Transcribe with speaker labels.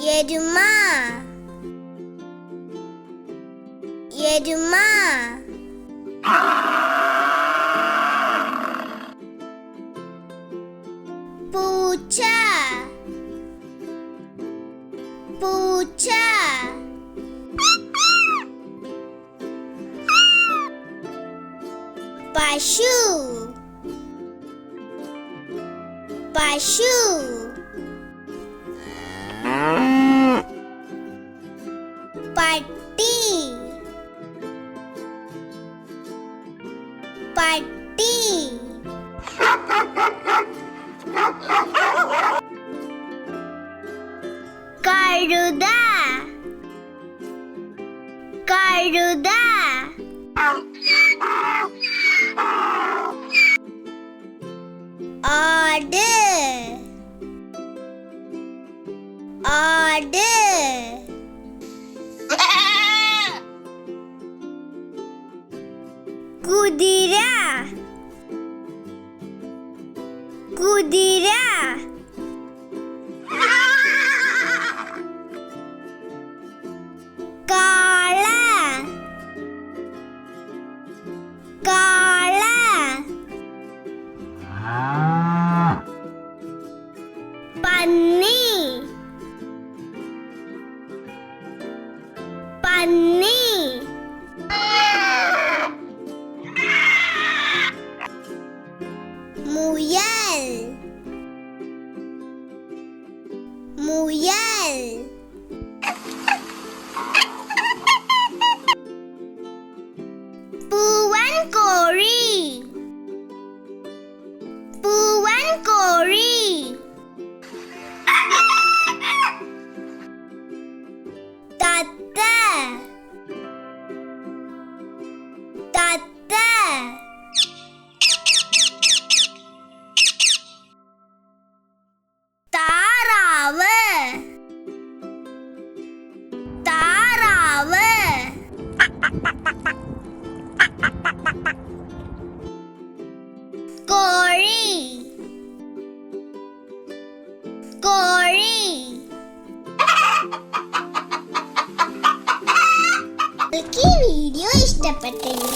Speaker 1: എരുമ എരുമ പൂച്ച പൂച്ച പശു പശു പട്ടി പട്ടി കഴുത കഴുത ആട് ആട് കുതിര കുതിര കാള കാള പന്നി പന്നി മുയൽ മുയൽ പൂവൻ കോഴി പൂവൻ കോഴി തത്ത തത്ത താറാവ് താറാവ് കോഴി കോഴി ഈ വീഡിയോ ഇഷ്ടപ്പെട്ടെങ്കിൽ